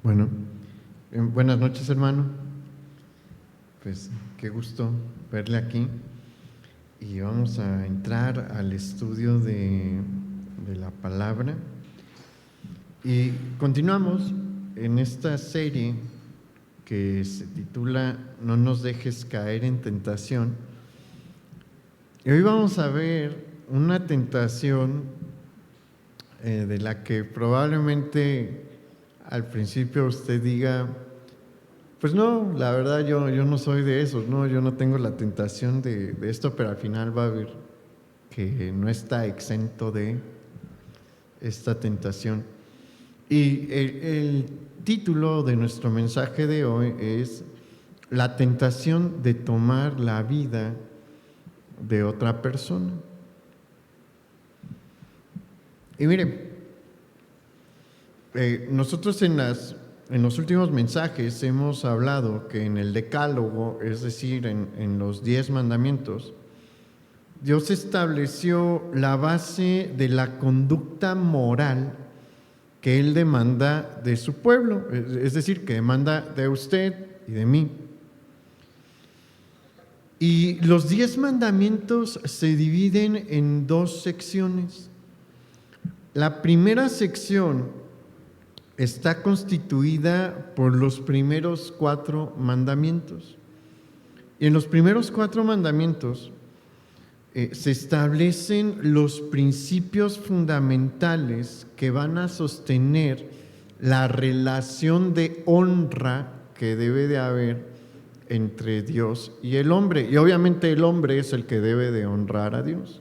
Bueno, buenas noches, hermano. Pues qué gusto verle aquí. Y vamos a entrar al estudio de la palabra. Y continuamos en esta serie que se titula No nos dejes caer en tentación. Y hoy vamos a ver una tentación de la que probablemente al principio usted diga, pues no, la verdad yo no soy de esos, no, yo no tengo la tentación de esto, pero al final va a ver que no está exento de esta tentación. Y el título de nuestro mensaje de hoy es La tentación de tomar la vida de otra persona. Y mire, nosotros en los últimos mensajes hemos hablado que en el Decálogo, es decir, en los 10 mandamientos, Dios estableció la base de la conducta moral que Él demanda de su pueblo, es decir, que demanda de usted y de mí. Y los 10 mandamientos se dividen en 2 secciones. La primera sección está constituida por los primeros 4 mandamientos. Y en los primeros 4 mandamientos se establecen los principios fundamentales que van a sostener la relación de honra que debe de haber entre Dios y el hombre. Y obviamente el hombre es el que debe de honrar a Dios.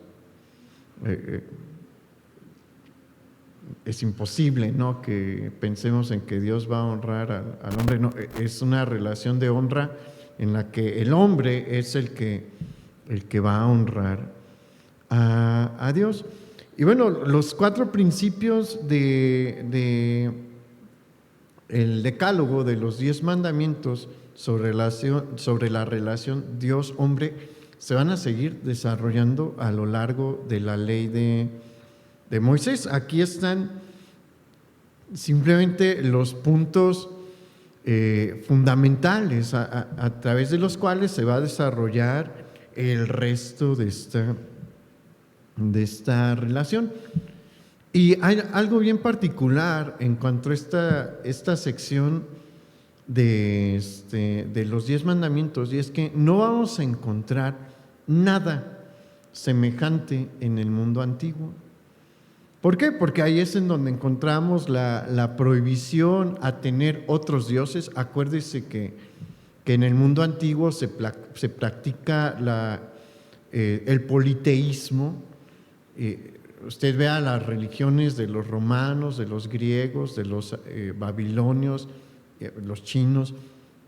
Es imposible, ¿no?, que pensemos en que Dios va a honrar al hombre. No, es una relación de honra en la que el hombre es el que va a honrar a Dios. Y bueno, los 4 principios de el Decálogo, de los 10 mandamientos sobre la relación Dios-hombre, se van a seguir desarrollando a lo largo de la ley de Moisés. Aquí están simplemente los puntos fundamentales a través de los cuales se va a desarrollar el resto de esta relación. Y hay algo bien particular en cuanto a esta sección de los 10 mandamientos, y es que no vamos a encontrar nada semejante en el mundo antiguo. ¿Por qué? Porque ahí es en donde encontramos la prohibición a tener otros dioses. Acuérdese que en el mundo antiguo se practica el politeísmo. Usted vea las religiones de los romanos, de los griegos, de los babilonios, los chinos,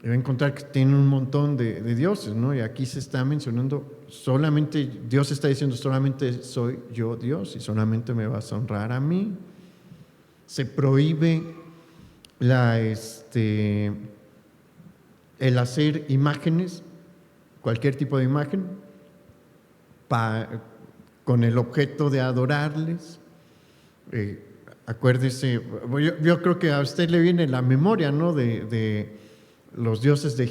va a encontrar que tienen un montón de dioses, ¿no? Y aquí se está mencionando solamente, Dios está diciendo solamente soy yo Dios y solamente me vas a honrar a mí. Se prohíbe el hacer imágenes, cualquier tipo de imagen, con el objeto de adorarles. Acuérdese, yo creo que a usted le viene la memoria, ¿no?, de los dioses de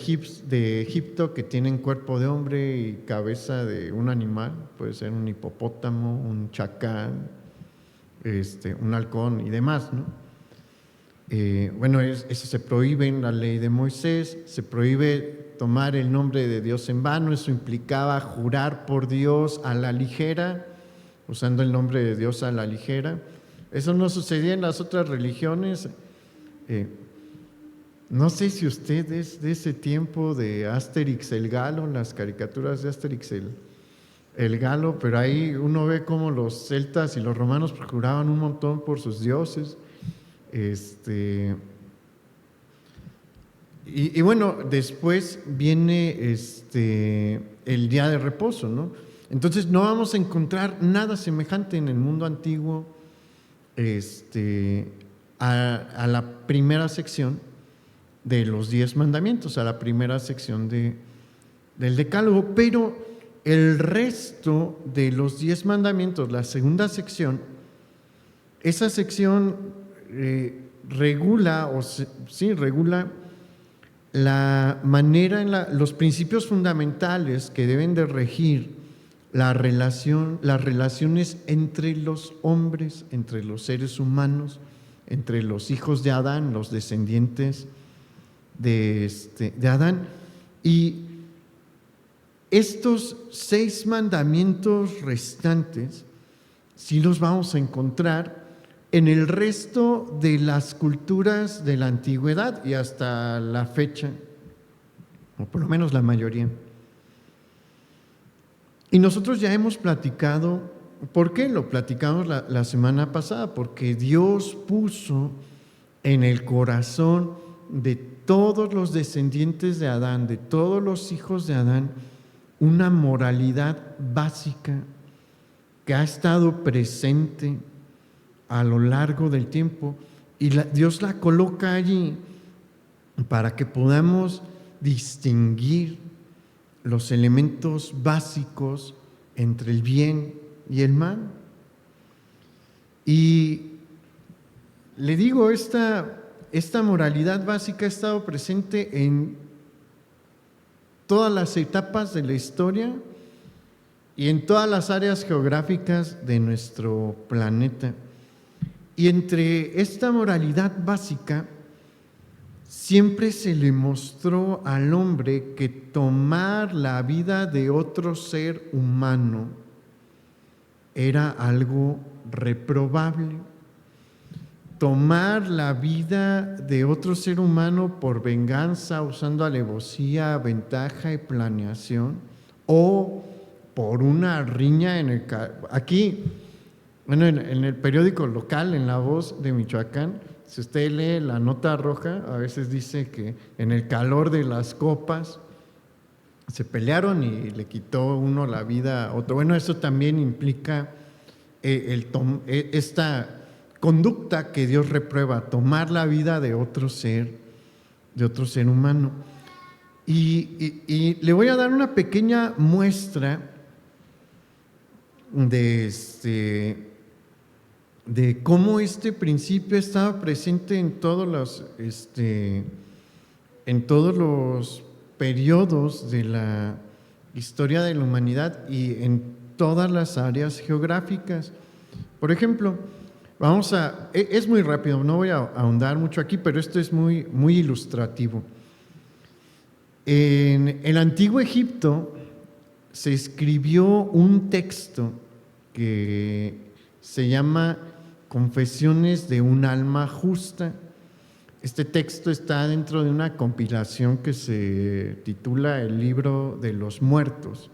Egipto que tienen cuerpo de hombre y cabeza de un animal, puede ser un hipopótamo, un chacal, un halcón y demás, ¿no? Bueno, eso se prohíbe en la ley de Moisés. Se prohíbe tomar el nombre de Dios en vano. Eso implicaba jurar por Dios a la ligera, usando el nombre de Dios a la ligera. Eso no sucedía en las otras religiones. No sé si usted es de ese tiempo de Asterix el Galo, las caricaturas de Asterix el Galo, pero ahí uno ve cómo los celtas y los romanos juraban un montón por sus dioses. Y bueno, después viene el día de reposo, ¿no? Entonces no vamos a encontrar nada semejante en el mundo antiguo a la primera sección de los 10 mandamientos, a la primera sección del Decálogo, pero el resto de los 10 mandamientos, la segunda sección, esa sección regula, regula la manera, los principios fundamentales que deben de regir las relaciones entre los hombres, entre los seres humanos, entre los hijos de Adán, los descendientes de Adán. Y estos 6 mandamientos restantes sí los vamos a encontrar en el resto de las culturas de la antigüedad y hasta la fecha, o por lo menos la mayoría. Y nosotros ya hemos platicado, ¿por qué? Lo platicamos la semana pasada, porque Dios puso en el corazón de todos los descendientes de Adán, de todos los hijos de Adán, una moralidad básica que ha estado presente a lo largo del tiempo, y Dios la coloca allí para que podamos distinguir los elementos básicos entre el bien y el mal. Y le digo, esta moralidad básica ha estado presente en todas las etapas de la historia y en todas las áreas geográficas de nuestro planeta. Y entre esta moralidad básica siempre se le mostró al hombre que tomar la vida de otro ser humano era algo reprobable. Tomar la vida de otro ser humano por venganza, usando alevosía, ventaja y planeación, o por una riña aquí, bueno, en el periódico local, en La Voz de Michoacán, si usted lee la nota roja, a veces dice que en el calor de las copas se pelearon y le quitó uno la vida a otro. Bueno, eso también implica esta conducta que Dios reprueba, tomar la vida de otro ser humano. Y le voy a dar una pequeña muestra de cómo este principio estaba presente en todos los periodos de la historia de la humanidad y en todas las áreas geográficas. Por ejemplo, es muy rápido, no voy a ahondar mucho aquí, pero esto es muy, muy ilustrativo. En el antiguo Egipto se escribió un texto que se llama Confesiones de un alma justa. Este texto está dentro de una compilación que se titula El Libro de los Muertos.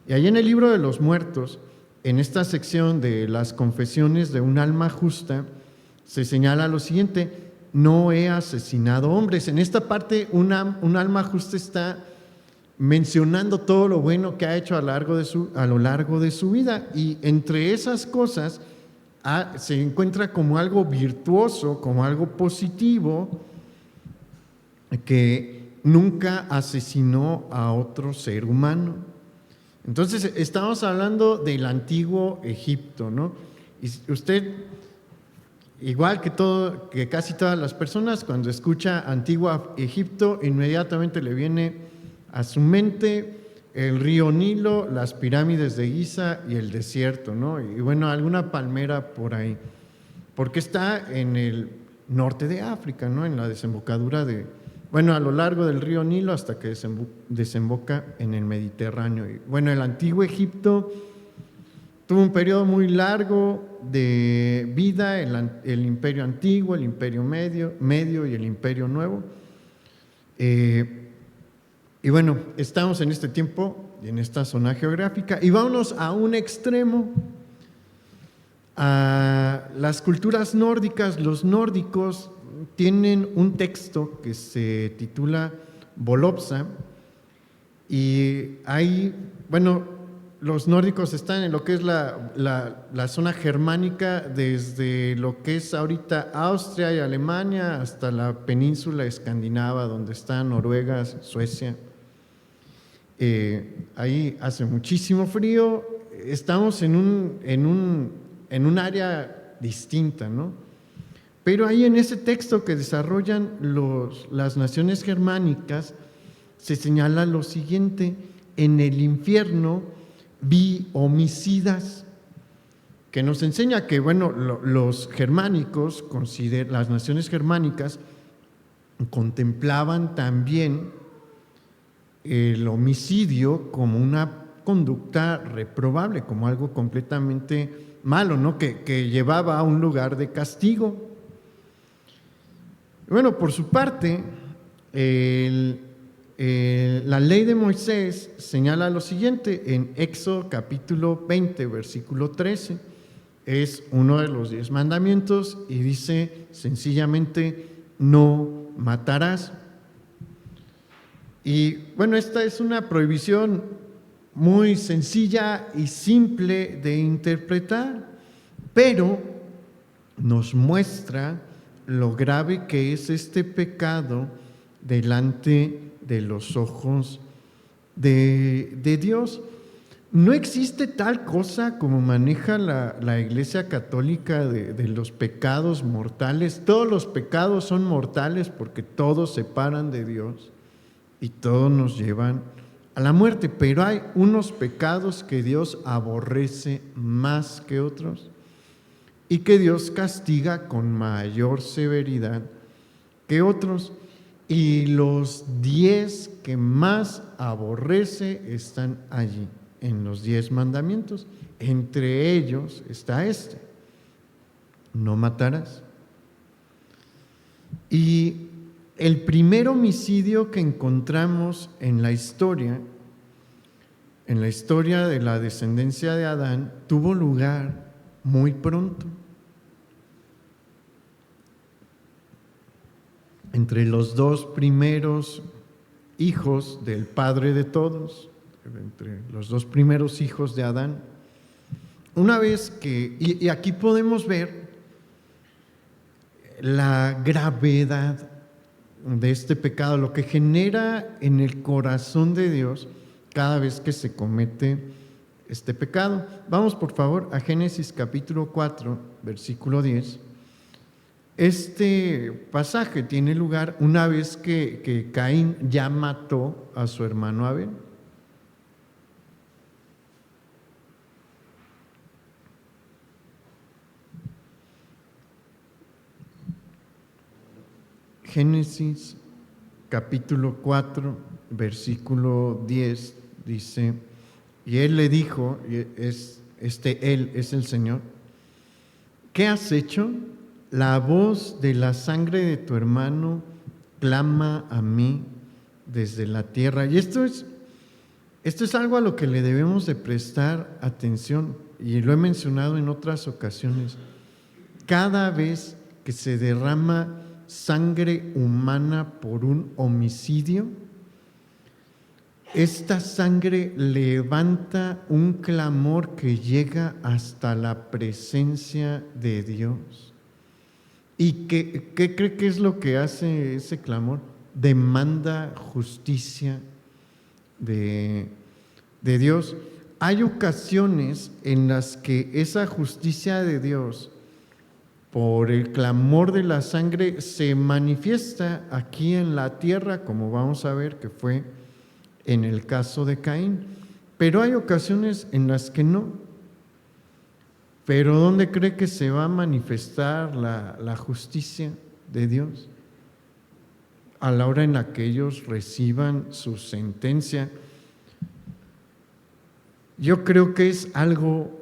Y ahí en el Libro de los Muertos, en esta sección de las confesiones de un alma justa, se señala lo siguiente: no he asesinado hombres. En esta parte, un alma justa está mencionando todo lo bueno que ha hecho a lo largo de su vida, y entre esas cosas se encuentra como algo virtuoso, como algo positivo, que nunca asesinó a otro ser humano. Entonces, estamos hablando del antiguo Egipto, ¿no? Y usted, igual que casi todas las personas, cuando escucha antiguo Egipto, inmediatamente le viene a su mente el río Nilo, las pirámides de Giza y el desierto, ¿no? Y bueno, alguna palmera por ahí, porque está en el norte de África, ¿no? En la desembocadura a lo largo del río Nilo hasta que desemboca en el Mediterráneo. Y bueno, el antiguo Egipto tuvo un periodo muy largo de vida, el imperio antiguo, el imperio medio y el imperio nuevo. Y bueno, estamos en este tiempo, en esta zona geográfica, y vámonos a un extremo, a las culturas nórdicas. Los nórdicos tienen un texto que se titula Volopsa, y ahí, los nórdicos están en lo que es la zona germánica, desde lo que es ahorita Austria y Alemania hasta la península escandinava, donde están Noruega, Suecia. Ahí hace muchísimo frío, estamos en un área distinta, ¿no? Pero ahí en ese texto que desarrollan las naciones germánicas, se señala lo siguiente: en el infierno vi homicidas, que nos enseña que, bueno, los germánicos, las naciones germánicas, contemplaban también el homicidio como una conducta reprobable, como algo completamente malo, ¿no? Que llevaba a un lugar de castigo. Bueno, por su parte, la ley de Moisés señala lo siguiente en Éxodo capítulo 20, versículo 13. Es uno de los 10 mandamientos y dice sencillamente: no matarás. Y bueno, esta es una prohibición muy sencilla y simple de interpretar, pero nos muestra lo grave que es este pecado delante de los ojos de Dios. No existe tal cosa como maneja la Iglesia Católica de los pecados mortales. Todos los pecados son mortales porque todos separan de Dios y todos nos llevan a la muerte, pero hay unos pecados que Dios aborrece más que otros y que Dios castiga con mayor severidad que otros. Y los 10 que más aborrece están allí, en los 10 mandamientos. Entre ellos está este: no matarás. Y el primer homicidio que encontramos en la historia de la descendencia de Adán, tuvo lugar muy pronto. Entre los 2 primeros hijos del padre de todos, entre los 2 primeros hijos de Adán. Una vez que, y aquí podemos ver la gravedad de este pecado, lo que genera en el corazón de Dios cada vez que se comete este pecado. Vamos por favor a Génesis capítulo 4, versículo 10. Este pasaje tiene lugar una vez que Caín ya mató a su hermano Abel. Génesis capítulo 4, versículo 10 dice: y él le dijo, él es el Señor: ¿qué has hecho? La voz de la sangre de tu hermano clama a mí desde la tierra. Y esto es algo a lo que le debemos de prestar atención, y lo he mencionado en otras ocasiones. Cada vez que se derrama sangre humana por un homicidio, esta sangre levanta un clamor que llega hasta la presencia de Dios. ¿Y qué cree que es lo que hace ese clamor? Demanda justicia de Dios. Hay ocasiones en las que esa justicia de Dios, por el clamor de la sangre, se manifiesta aquí en la tierra, como vamos a ver que fue en el caso de Caín. Pero hay ocasiones en las que no. Pero ¿dónde cree que se va a manifestar la justicia de Dios? A la hora en la que ellos reciban su sentencia. Yo creo que es algo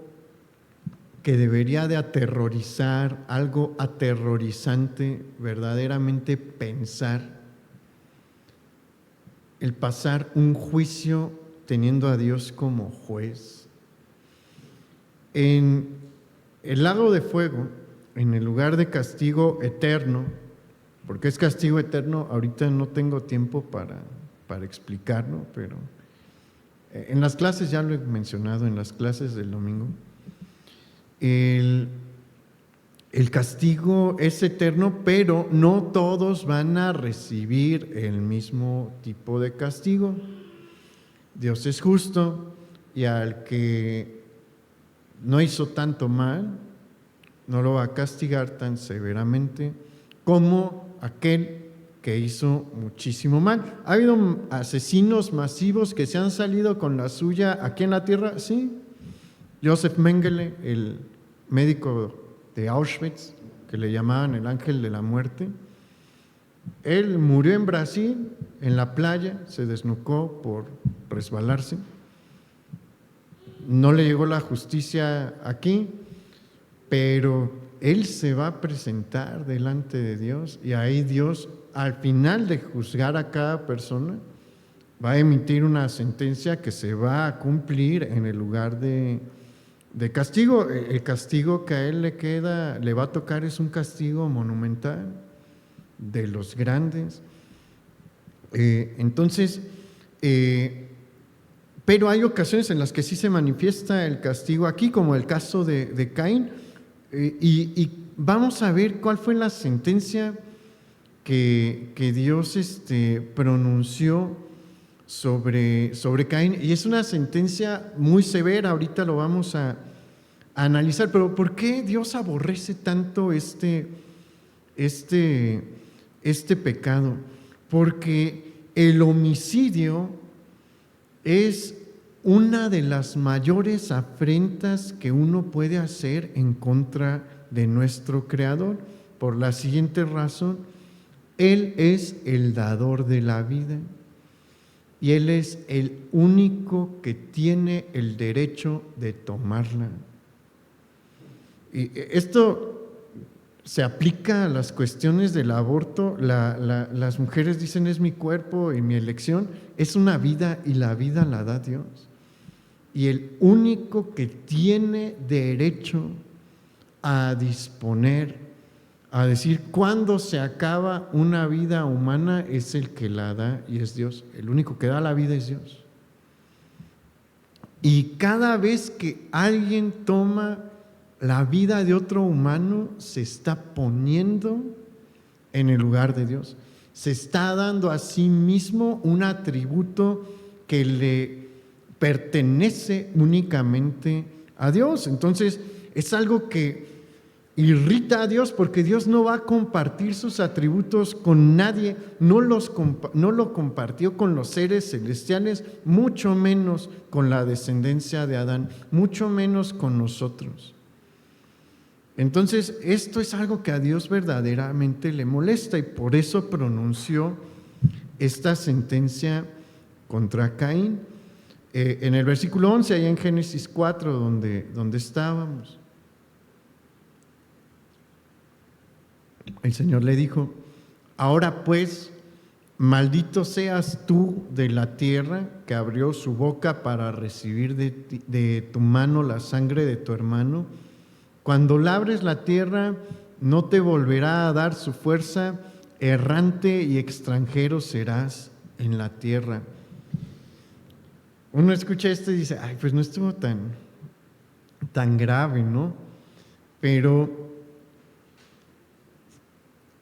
que debería de aterrorizar, algo aterrorizante, verdaderamente pensar el pasar un juicio teniendo a Dios como juez. En el lago de fuego, en el lugar de castigo eterno, porque es castigo eterno, ahorita no tengo tiempo para explicarlo, pero en las clases ya lo he mencionado, en las clases del domingo. El castigo es eterno, pero no todos van a recibir el mismo tipo de castigo. Dios es justo y al que no hizo tanto mal, no lo va a castigar tan severamente como aquel que hizo muchísimo mal. ¿Ha habido asesinos masivos que se han salido con la suya aquí en la tierra? Sí. Joseph Mengele, el médico de Auschwitz, que le llamaban el ángel de la muerte, él murió en Brasil, en la playa, se desnucó por resbalarse. No le llegó la justicia aquí, pero él se va a presentar delante de Dios y ahí Dios, al final de juzgar a cada persona, va a emitir una sentencia que se va a cumplir en el lugar de castigo. El castigo que a él le va a tocar es un castigo monumental, de los grandes. Pero hay ocasiones en las que sí se manifiesta el castigo aquí, como el caso de Caín, y vamos a ver cuál fue la sentencia que Dios pronunció sobre Caín, y es una sentencia muy severa. Ahorita lo vamos a analizar, pero ¿por qué Dios aborrece tanto este pecado? Porque el homicidio es una de las mayores afrentas que uno puede hacer en contra de nuestro Creador, por la siguiente razón: Él es el dador de la vida y Él es el único que tiene el derecho de tomarla. Y esto se aplica a las cuestiones del aborto. Las mujeres dicen: es mi cuerpo y mi elección. Es una vida y la vida la da Dios. Y el único que tiene derecho a disponer, a decir cuándo se acaba una vida humana, es el que la da y es Dios. El único que da la vida es Dios. Y cada vez que alguien toma la vida de otro humano, se está poniendo en el lugar de Dios. Se está dando a sí mismo un atributo que le pertenece únicamente a Dios. Entonces, es algo que irrita a Dios, porque Dios no va a compartir sus atributos con nadie. No lo compartió con los seres celestiales, mucho menos con la descendencia de Adán, mucho menos con nosotros. Entonces, esto es algo que a Dios verdaderamente le molesta, y por eso pronunció esta sentencia contra Caín. En el versículo 11, allá en Génesis 4, donde estábamos, el Señor le dijo: ahora pues, maldito seas tú de la tierra, que abrió su boca para recibir de tu mano la sangre de tu hermano. Cuando labres la tierra, no te volverá a dar su fuerza, errante y extranjero serás en la tierra. Uno escucha esto y dice: ay, pues no estuvo tan grave, ¿no? Pero,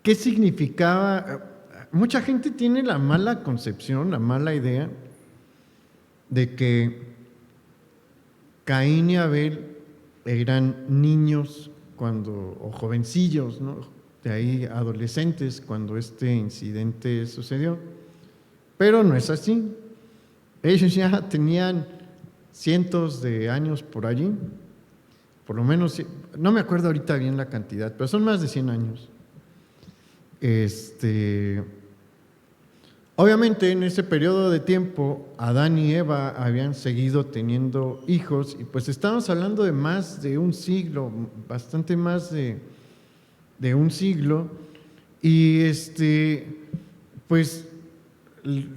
¿qué significaba? Mucha gente tiene la mala concepción, la mala idea de que Caín y Abel eran niños o jovencillos, ¿no? De ahí adolescentes, cuando este incidente sucedió. Pero no es así. Ellos ya tenían cientos de años por allí, por lo menos, no me acuerdo ahorita bien la cantidad, pero son más de 100 años. Obviamente, en ese periodo de tiempo, Adán y Eva habían seguido teniendo hijos, y pues estamos hablando de más de un siglo, bastante más de un siglo, y pues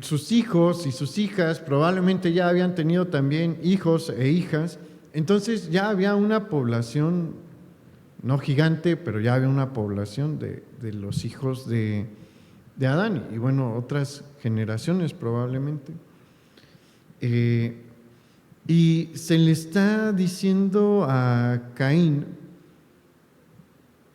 sus hijos y sus hijas probablemente ya habían tenido también hijos e hijas. Entonces ya había una población, no gigante, pero ya había una población de los hijos de Adán, y bueno, otras generaciones probablemente. Y se le está diciendo a Caín: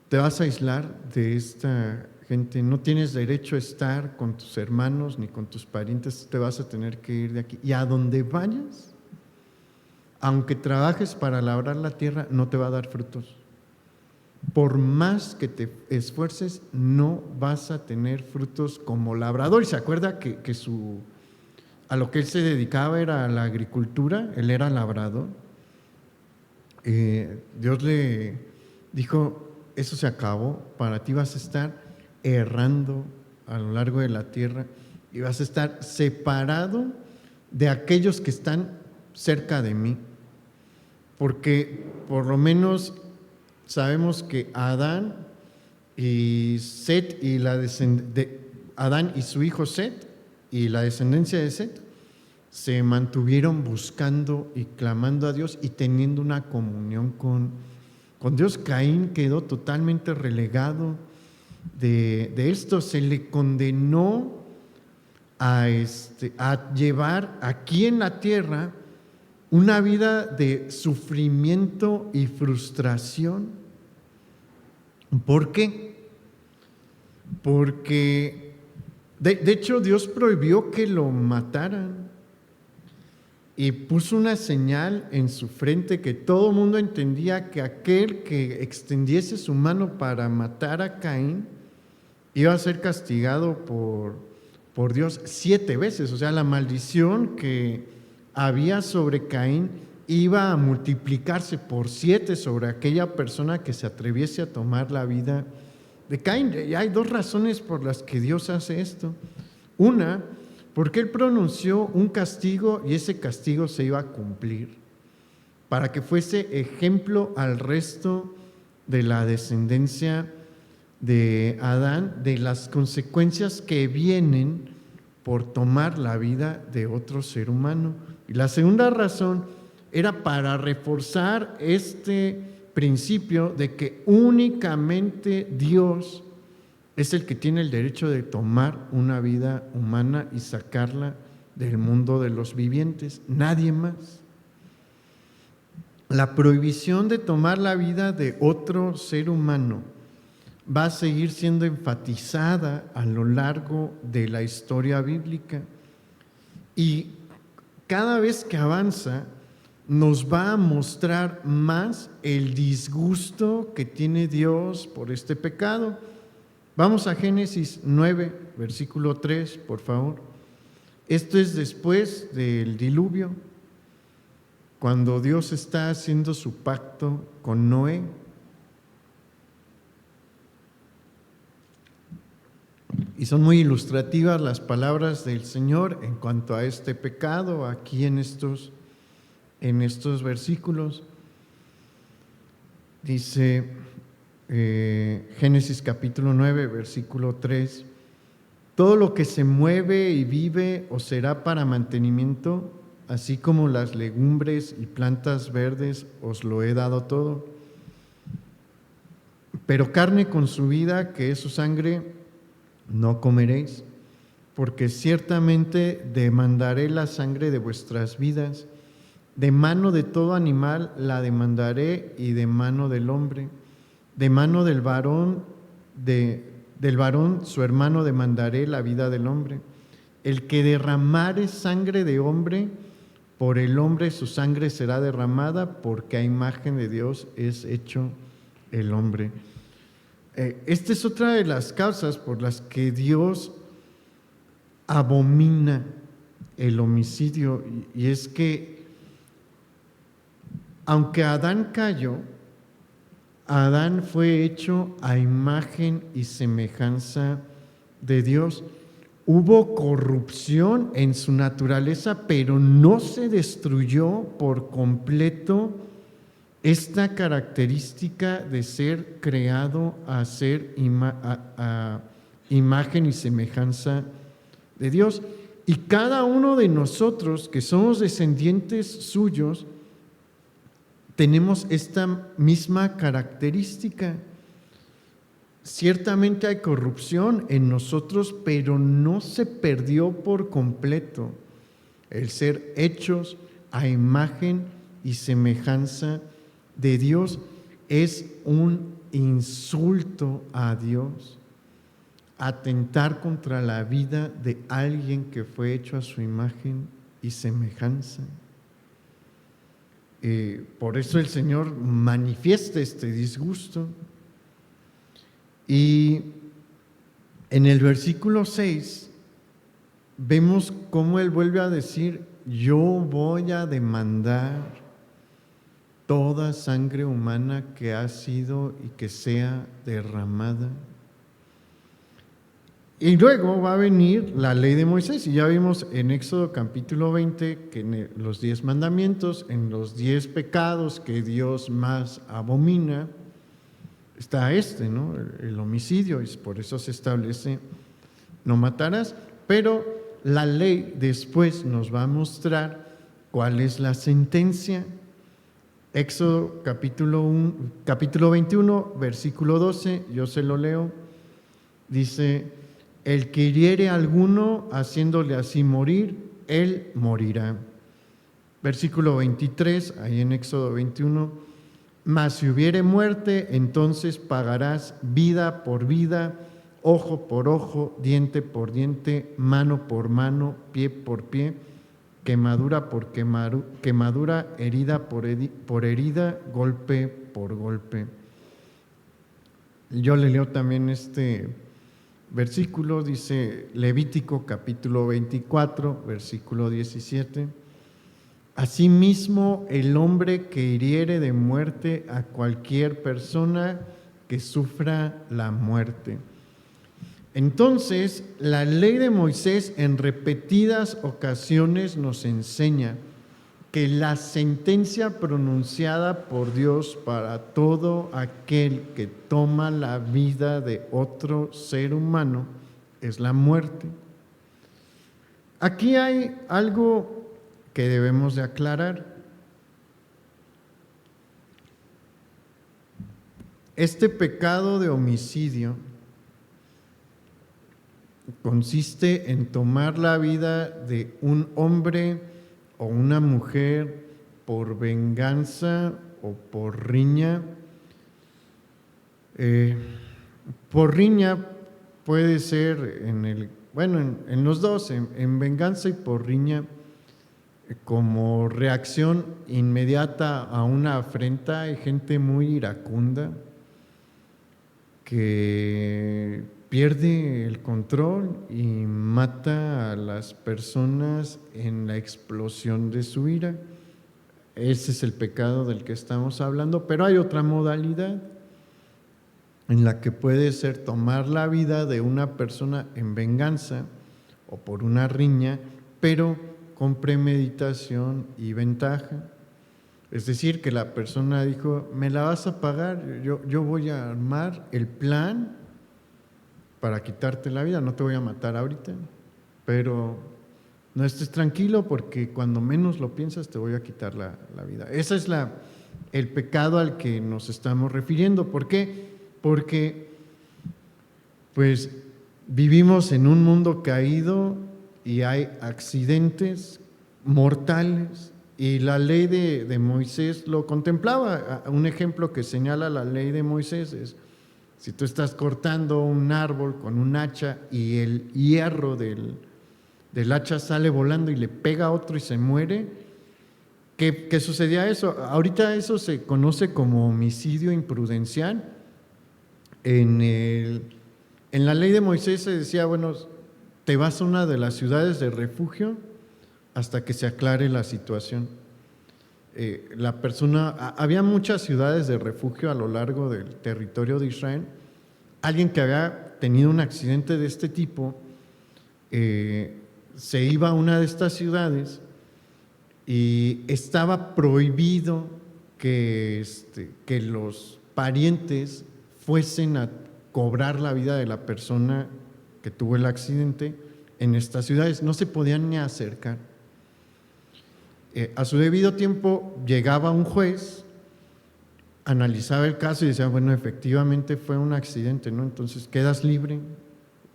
te vas a aislar de esta gente, no tienes derecho a estar con tus hermanos ni con tus parientes, te vas a tener que ir de aquí. Y a donde vayas, aunque trabajes para labrar la tierra, no te va a dar frutos. por más que te esfuerces, no vas a tener frutos como labrador. Y se acuerda que a lo que él se dedicaba era a la agricultura, él era labrador. Dios le dijo, eso se acabó, para ti vas a estar errando a lo largo de la tierra y vas a estar separado de aquellos que están cerca de mí, porque por lo menos sabemos que Adán y Set y Adán y su hijo Set y la descendencia de Set se mantuvieron buscando y clamando a Dios y teniendo una comunión con Dios. Caín quedó totalmente relegado de esto. Se le condenó a llevar aquí en la tierra una vida de sufrimiento y frustración. ¿Por qué? Porque de hecho Dios prohibió que lo mataran y puso una señal en su frente que todo el mundo entendía que aquel que extendiese su mano para matar a Caín iba a ser castigado por Dios 7 veces. O sea, la maldición que había sobre Caín iba a multiplicarse por 7 sobre aquella persona que se atreviese a tomar la vida de Caín. Y hay 2 razones por las que Dios hace esto. Una, porque Él pronunció un castigo y ese castigo se iba a cumplir para que fuese ejemplo al resto de la descendencia de Adán de las consecuencias que vienen por tomar la vida de otro ser humano. Y la segunda razón era para reforzar este principio de que únicamente Dios es el que tiene el derecho de tomar una vida humana y sacarla del mundo de los vivientes, nadie más. La prohibición de tomar la vida de otro ser humano va a seguir siendo enfatizada a lo largo de la historia bíblica y cada vez que avanza nos va a mostrar más el disgusto que tiene Dios por este pecado. Vamos a Génesis 9, versículo 3, por favor. Esto es después del diluvio, cuando Dios está haciendo su pacto con Noé. Y son muy ilustrativas las palabras del Señor en cuanto a este pecado aquí en estos versículos. Dice Génesis capítulo 9, versículo 3: todo lo que se mueve y vive os será para mantenimiento, así como las legumbres y plantas verdes os lo he dado todo. Pero carne con su vida, que es su sangre, no comeréis, porque ciertamente demandaré la sangre de vuestras vidas. De mano de todo animal la demandaré, y de mano del hombre. De mano del varón su hermano demandaré la vida del hombre. El que derramare sangre de hombre, por el hombre su sangre será derramada, porque a imagen de Dios es hecho el hombre. Esta es otra de las causas por las que Dios abomina el homicidio, y es que aunque Adán cayó, Adán fue hecho a imagen y semejanza de Dios. Hubo corrupción en su naturaleza, pero no se destruyó por completo esta característica de ser creado a ser a imagen y semejanza de Dios. Y cada uno de nosotros que somos descendientes suyos tenemos esta misma característica. Ciertamente hay corrupción en nosotros, pero no se perdió por completo el ser hechos a imagen y semejanza de Dios. Es un insulto a Dios atentar contra la vida de alguien que fue hecho a su imagen y semejanza. Por eso el Señor manifiesta este disgusto. Y en el versículo 6 vemos cómo él vuelve a decir: yo voy a demandar toda sangre humana que ha sido y que sea derramada. Y luego va a venir la ley de Moisés, y ya vimos en Éxodo capítulo 20 que en los 10 mandamientos, en los 10 pecados que Dios más abomina, está ¿no? El homicidio, y por eso se establece: no matarás. Pero la ley después nos va a mostrar cuál es la sentencia. Éxodo capítulo 21, versículo 12, yo se lo leo, dice: el que hiriere a alguno haciéndole así morir, él morirá. Versículo 23, ahí en Éxodo 21, mas si hubiere muerte, entonces pagarás vida por vida, ojo por ojo, diente por diente, mano por mano, pie por pie, quemadura por quemadura, herida por herida, golpe por golpe. Yo le leo también este versículo, dice Levítico capítulo 24, versículo 17. Asimismo, el hombre que hiriere de muerte a cualquier persona que sufra la muerte. Entonces, la ley de Moisés en repetidas ocasiones nos enseña que la sentencia pronunciada por Dios para todo aquel que toma la vida de otro ser humano es la muerte. Aquí hay algo que debemos de aclarar. Este pecado de homicidio consiste en tomar la vida de un hombre o una mujer por venganza o por riña. Por riña puede ser en los dos, en venganza y por riña, como reacción inmediata a una afrenta. Hay gente muy iracunda que pierde el control y mata a las personas en la explosión de su ira. Ese es el pecado del que estamos hablando, pero hay otra modalidad en la que puede ser tomar la vida de una persona en venganza o por una riña, pero con premeditación y ventaja. Es decir, que la persona dijo: me la vas a pagar, yo voy a armar el plan para quitarte la vida, no te voy a matar ahorita, pero no estés tranquilo porque cuando menos lo piensas te voy a quitar la vida. Ese es el pecado al que nos estamos refiriendo. ¿Por qué? Porque pues vivimos en un mundo caído y hay accidentes mortales, y la ley de Moisés lo contemplaba. Un ejemplo que señala la ley de Moisés es: si tú estás cortando un árbol con un hacha y el hierro del hacha sale volando y le pega a otro y se muere, ¿qué sucedía eso? Ahorita eso se conoce como homicidio imprudencial. En la ley de Moisés se decía: bueno, te vas a una de las ciudades de refugio hasta que se aclare la situación. Había muchas ciudades de refugio a lo largo del territorio de Israel. Alguien que había tenido un accidente de este tipo se iba a una de estas ciudades y estaba prohibido que los parientes fuesen a cobrar la vida de la persona que tuvo el accidente en estas ciudades. No se podían ni acercar. A su debido tiempo llegaba un juez, analizaba el caso y decía: bueno, efectivamente fue un accidente, ¿no? Entonces quedas libre.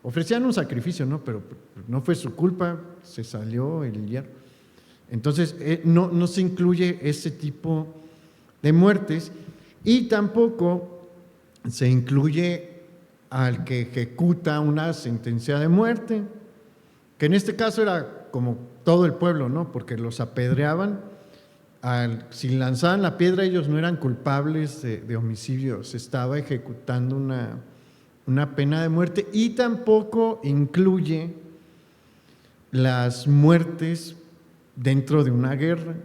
Ofrecían un sacrificio, ¿no? Pero no fue su culpa, se salió el hierro. Entonces no se incluye ese tipo de muertes, y tampoco se incluye al que ejecuta una sentencia de muerte, que en este caso era como todo el pueblo, ¿no? Porque los apedreaban. Si lanzaban la piedra, ellos no eran culpables de homicidio. Se estaba ejecutando una pena de muerte y tampoco incluye las muertes dentro de una guerra.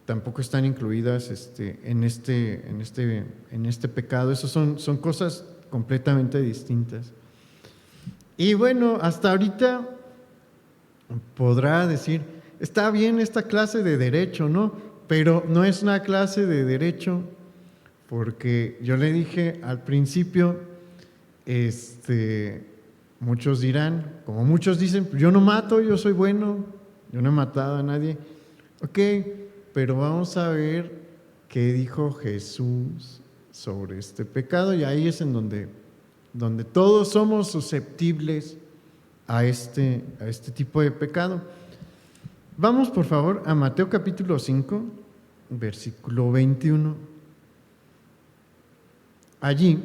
Tampoco están incluidas en este pecado. Esas son cosas completamente distintas. Y bueno, hasta ahorita podrá decir, está bien esta clase de derecho, ¿no? Pero no es una clase de derecho, porque yo le dije al principio, muchos dirán, como muchos dicen, yo no mato, yo soy bueno, yo no he matado a nadie. Ok, pero vamos a ver qué dijo Jesús sobre este pecado, y ahí es en donde todos somos susceptibles a este tipo de pecado. Vamos por favor a Mateo capítulo 5, versículo 21. Allí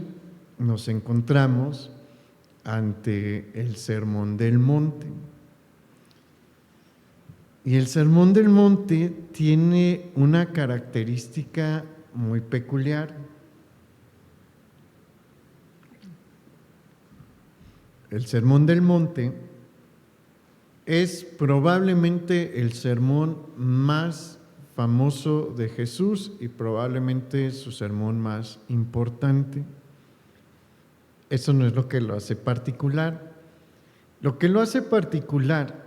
nos encontramos ante el Sermón del Monte. Y el Sermón del Monte tiene una característica muy peculiar. El Sermón del Monte es probablemente el sermón más famoso de Jesús y probablemente su sermón más importante. Eso no es lo que lo hace particular. Lo que lo hace particular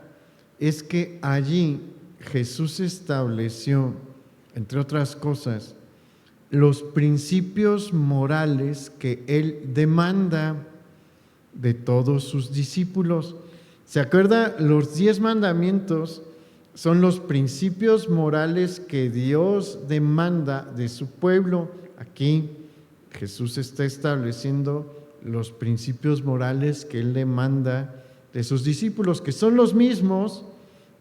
es que allí Jesús estableció, entre otras cosas, los principios morales que Él demanda de todos sus discípulos. ¿Se acuerda? Los 10 mandamientos son los principios morales que Dios demanda de su pueblo. Aquí Jesús está estableciendo los principios morales que Él demanda de sus discípulos, que son los mismos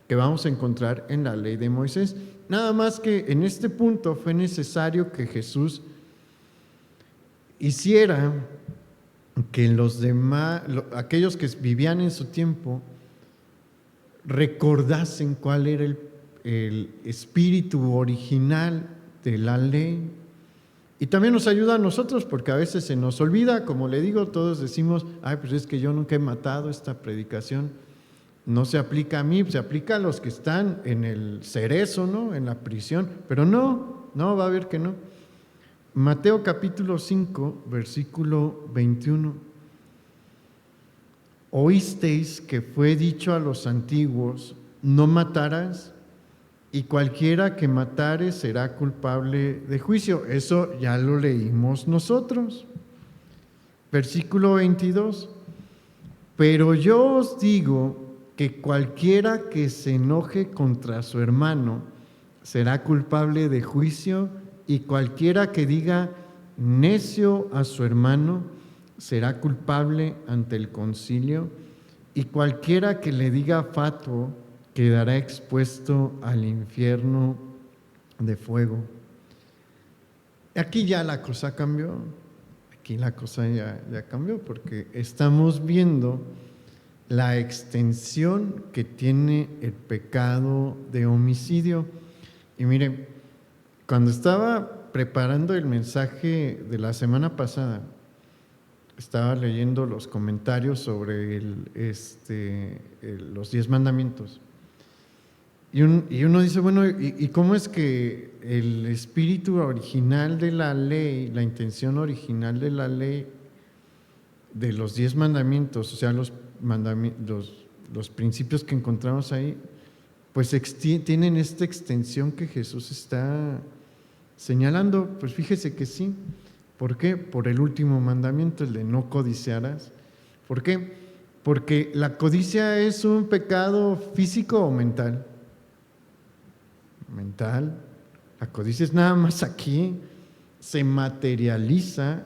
que vamos a encontrar en la ley de Moisés. Nada más que en este punto fue necesario que Jesús hiciera que los demás, aquellos que vivían en su tiempo, recordasen cuál era el espíritu original de la ley. Y también nos ayuda a nosotros, porque a veces se nos olvida, como le digo, todos decimos, ay, pues es que yo nunca he matado, esta predicación no se aplica a mí, se aplica a los que están en el cerezo, ¿no? En la prisión, pero no, va a ver que no. Mateo capítulo 5, versículo 21. Oísteis que fue dicho a los antiguos, no matarás, y cualquiera que matare será culpable de juicio. Eso ya lo leímos nosotros. Versículo 22. Pero yo os digo que cualquiera que se enoje contra su hermano será culpable de juicio, y cualquiera que diga necio a su hermano será culpable ante el concilio, y cualquiera que le diga fatuo quedará expuesto al infierno de fuego. Aquí ya la cosa cambió, ya cambió, porque estamos viendo la extensión que tiene el pecado de homicidio. Y miren, cuando estaba preparando el mensaje de la semana pasada, estaba leyendo los comentarios sobre los 10 mandamientos. Y uno dice, bueno, ¿y cómo es que el espíritu original de la ley, la intención original de la ley, de los 10 mandamientos, o sea, los principios que encontramos ahí, pues tienen esta extensión que Jesús está señalando? Pues fíjese que sí. ¿Por qué? Por el último mandamiento, el de no codiciarás. ¿Por qué? Porque la codicia es un pecado físico o mental. Mental. La codicia es nada más aquí, se materializa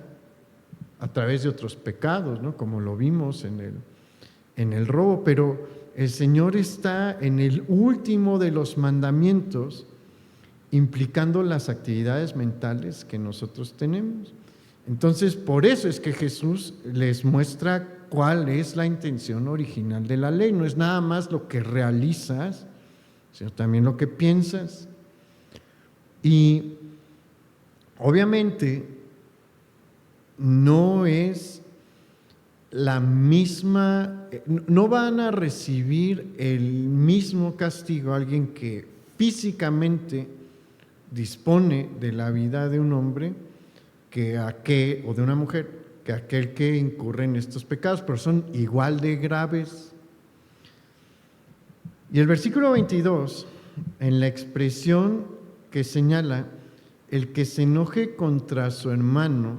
a través de otros pecados, ¿no? Como lo vimos en el robo, pero el Señor está en el último de los mandamientos, implicando las actividades mentales que nosotros tenemos. Entonces, por eso es que Jesús les muestra cuál es la intención original de la ley. No es nada más lo que realizas, sino también lo que piensas. Y obviamente no es la misma, no van a recibir el mismo castigo alguien que físicamente dispone de la vida de un hombre o de una mujer, que aquel que incurre en estos pecados, pero son igual de graves. Y el versículo 22, en la expresión que señala, el que se enoje contra su hermano,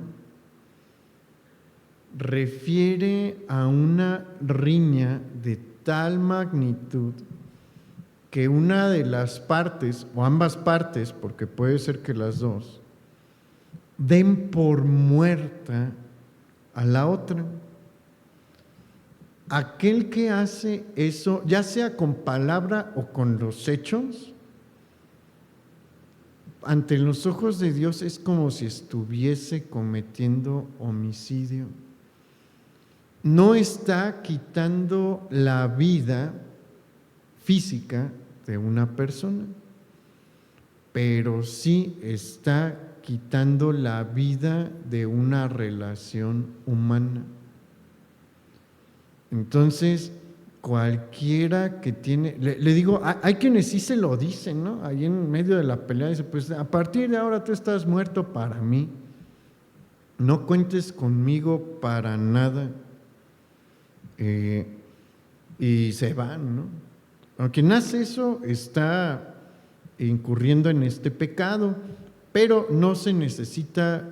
refiere a una riña de tal magnitud que una de las partes, o ambas partes, porque puede ser que las dos, den por muerta a la otra. Aquel que hace eso, ya sea con palabra o con los hechos, ante los ojos de Dios es como si estuviese cometiendo homicidio. No está quitando la vida física de una persona, pero sí está quitando la vida de una relación humana. Entonces, cualquiera que tiene, le digo, hay quienes sí se lo dicen, ¿no? Ahí en medio de la pelea dice, pues a partir de ahora tú estás muerto para mí, no cuentes conmigo para nada. Y se van, ¿no? Quien hace eso está incurriendo en este pecado, pero no se necesita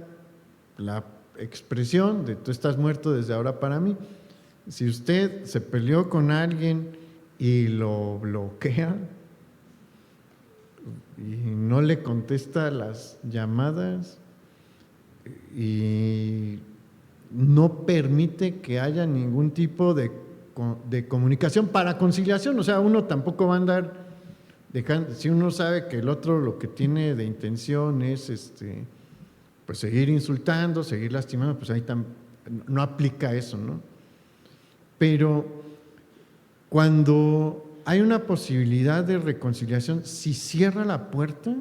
la expresión de tú estás muerto desde ahora para mí. Si usted se peleó con alguien y lo bloquea y no le contesta las llamadas y no permite que haya ningún tipo de comunicación para conciliación, o sea, uno tampoco va a andar dejando, si uno sabe que el otro lo que tiene de intención es pues seguir insultando, seguir lastimando, pues ahí no aplica eso, ¿no? Pero cuando hay una posibilidad de reconciliación, si cierra la puerta,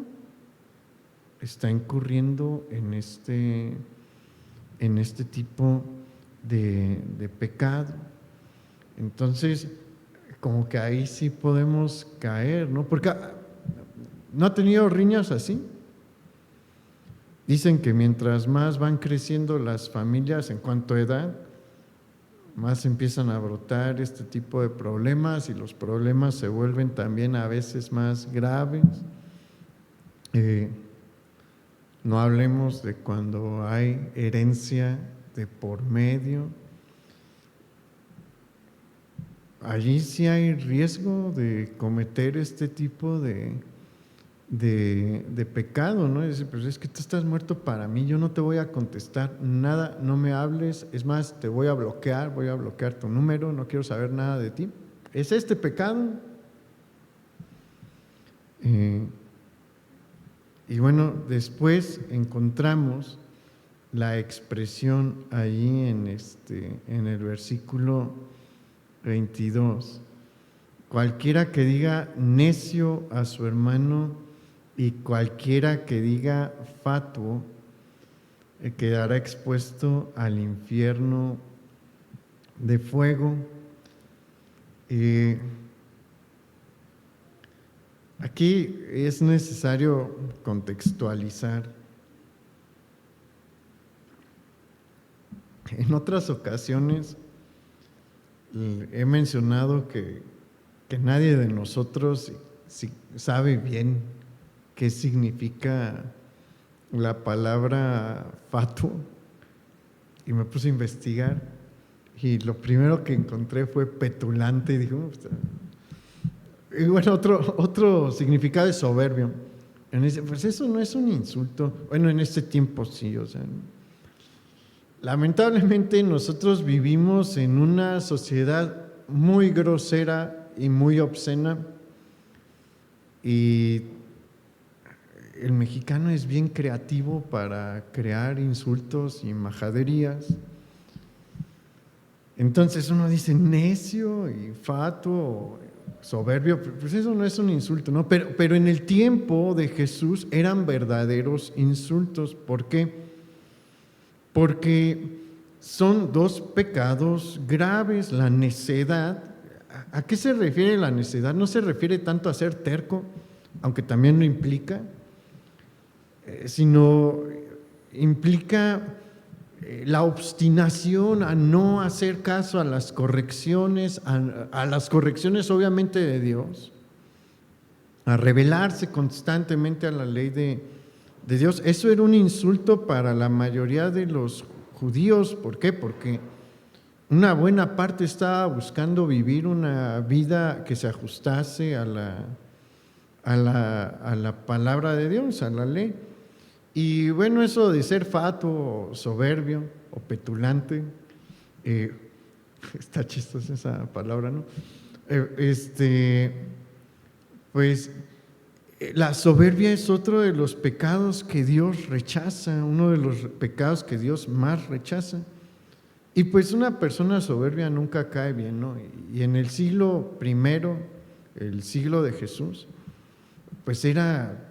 está incurriendo en este tipo de pecado. Entonces, como que ahí sí podemos caer, ¿no? Porque ¿no ha tenido riñas así? Dicen que mientras más van creciendo las familias en cuanto a edad, más empiezan a brotar este tipo de problemas y los problemas se vuelven también a veces más graves. No hablemos de cuando hay herencia de por medio. Allí sí hay riesgo de cometer este tipo de pecado, ¿no? Es decir, pues es que tú estás muerto para mí, yo no te voy a contestar nada, no me hables, es más, te voy a bloquear tu número, no quiero saber nada de ti. ¿Es este pecado? Y bueno, después encontramos la expresión ahí en el versículo 22. Cualquiera que diga necio a su hermano y cualquiera que diga fatuo quedará expuesto al infierno de fuego. Aquí es necesario contextualizar. En otras ocasiones he mencionado que nadie de nosotros sabe bien qué significa la palabra fatuo, y me puse a investigar y lo primero que encontré fue petulante y dije, y bueno, otro significado es soberbio. Pues eso no es un insulto. Bueno, en este tiempo sí, o sea, lamentablemente nosotros vivimos en una sociedad muy grosera y muy obscena, y el mexicano es bien creativo para crear insultos y majaderías. Entonces uno dice necio y fatuo, soberbio, pues eso no es un insulto, ¿no? Pero en el tiempo de Jesús eran verdaderos insultos. ¿Por qué? Porque son dos pecados graves. La necedad, ¿a qué se refiere la necedad? No se refiere tanto a ser terco, aunque también lo implica, sino implica la obstinación a no hacer caso a las correcciones, a las correcciones obviamente de Dios, a rebelarse constantemente a la ley de Dios. Eso era un insulto para la mayoría de los judíos. ¿Por qué? Porque una buena parte estaba buscando vivir una vida que se ajustase a la palabra de Dios, a la ley. Y bueno, eso de ser fatuo, o soberbio o petulante, está chistosa esa palabra, ¿no? Pues la soberbia es otro de los pecados que Dios rechaza, uno de los pecados que Dios más rechaza. Y pues una persona soberbia nunca cae bien, ¿no? Y en el siglo primero, el siglo de Jesús, pues era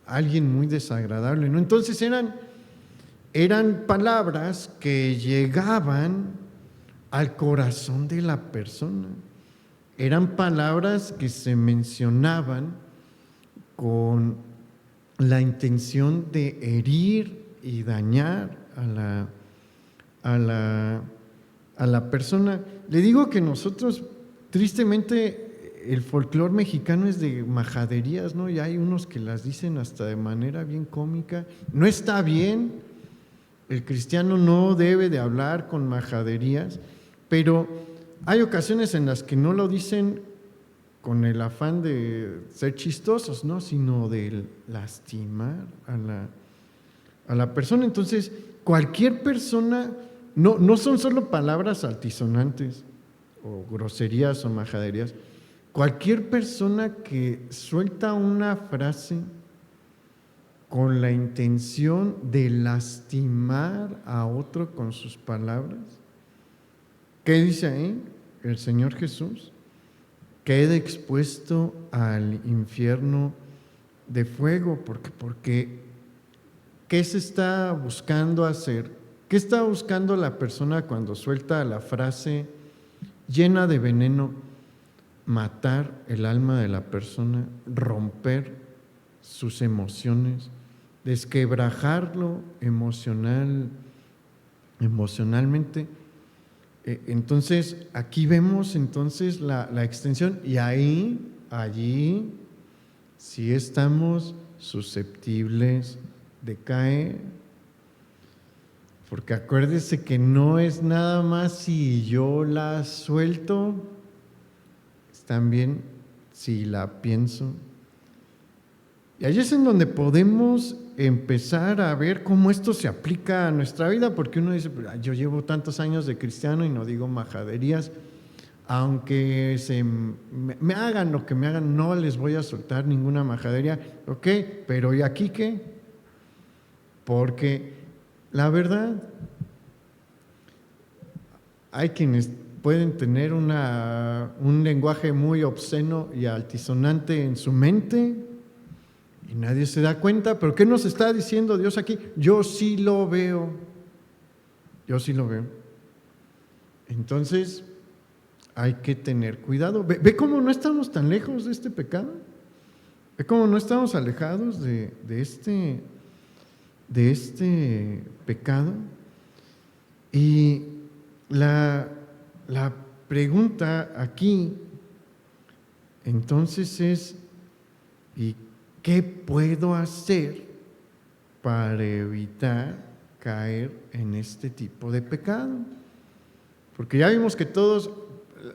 alguien muy desagradable, ¿no? Entonces eran palabras que llegaban al corazón de la persona. Eran palabras que se mencionaban con la intención de herir y dañar a la persona. Le digo que nosotros, tristemente, el folclore mexicano es de majaderías, ¿no? Y hay unos que las dicen hasta de manera bien cómica. No está bien, el cristiano no debe de hablar con majaderías, pero hay ocasiones en las que no lo dicen con el afán de ser chistosos, ¿no? Sino de lastimar a la persona. Entonces, cualquier persona, no son solo palabras altisonantes o groserías o majaderías. Cualquier persona que suelta una frase con la intención de lastimar a otro con sus palabras, ¿qué dice ahí el Señor Jesús? Quede expuesto al infierno de fuego, porque ¿qué se está buscando hacer? ¿Qué está buscando la persona cuando suelta la frase llena de veneno? Matar el alma de la persona, romper sus emociones, desquebrajarlo emocionalmente. Entonces, aquí vemos entonces la extensión, y allí sí estamos susceptibles de caer, porque acuérdese que no es nada más si yo la suelto, también si la pienso. Y allí es en donde podemos empezar a ver cómo esto se aplica a nuestra vida, porque uno dice, yo llevo tantos años de cristiano y no digo majaderías, aunque me hagan lo que me hagan, no les voy a soltar ninguna majadería. Ok, pero ¿y aquí qué? Porque la verdad, hay quienes pueden tener un lenguaje muy obsceno y altisonante en su mente y nadie se da cuenta. ¿Pero qué nos está diciendo Dios aquí? Yo sí lo veo. Entonces hay que tener cuidado. ¿Ve cómo no estamos tan lejos de este pecado? ¿Ve cómo no estamos alejados de este pecado? Y la pregunta aquí entonces es, ¿y qué puedo hacer para evitar caer en este tipo de pecado? Porque ya vimos que todos,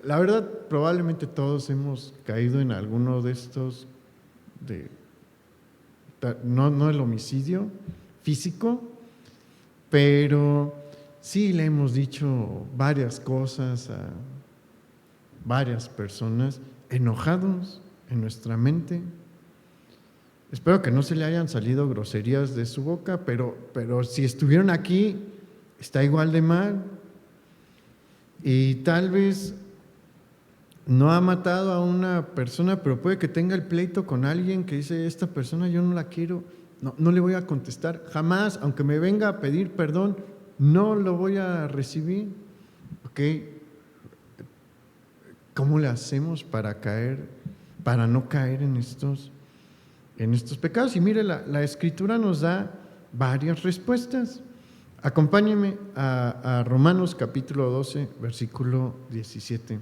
la verdad, probablemente todos hemos caído en alguno de estos, no el homicidio físico, pero sí le hemos dicho varias cosas a varias personas, enojados en nuestra mente. Espero que no se le hayan salido groserías de su boca, pero si estuvieron aquí, está igual de mal. Y tal vez no ha matado a una persona, pero puede que tenga el pleito con alguien que dice, esta persona yo no la quiero, no le voy a contestar jamás, aunque me venga a pedir perdón, no lo voy a recibir. ¿Ok? ¿Cómo le hacemos para no caer en estos pecados? Y mire, la Escritura nos da varias respuestas. Acompáñenme a Romanos capítulo 12, versículo 17.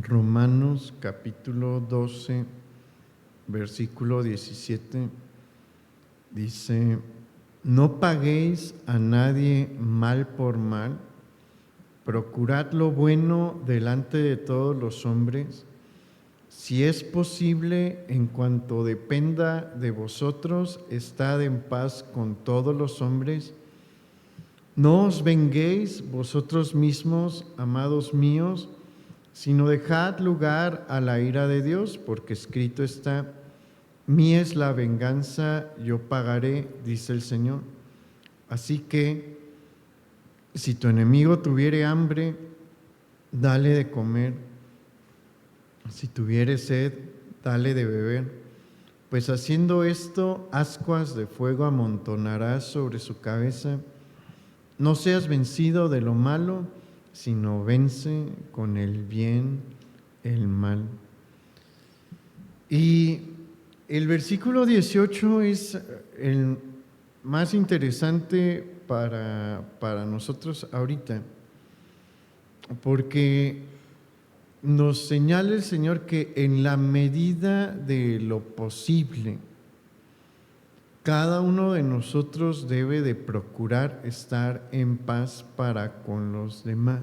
Romanos capítulo 12, versículo 17, dice: no paguéis a nadie mal por mal, procurad lo bueno delante de todos los hombres, si es posible, en cuanto dependa de vosotros, estad en paz con todos los hombres. No os venguéis vosotros mismos, amados míos, sino dejad lugar a la ira de Dios, porque escrito está: mía es la venganza, yo pagaré, dice el Señor. Así que, si tu enemigo tuviere hambre, dale de comer; si tuviere sed, dale de beber, pues haciendo esto, ascuas de fuego amontonarás sobre su cabeza. No seas vencido de lo malo, sino vence con el bien el mal. Y el versículo 18 es el más interesante para nosotros ahorita, porque nos señala el Señor que en la medida de lo posible, cada uno de nosotros debe de procurar estar en paz para con los demás.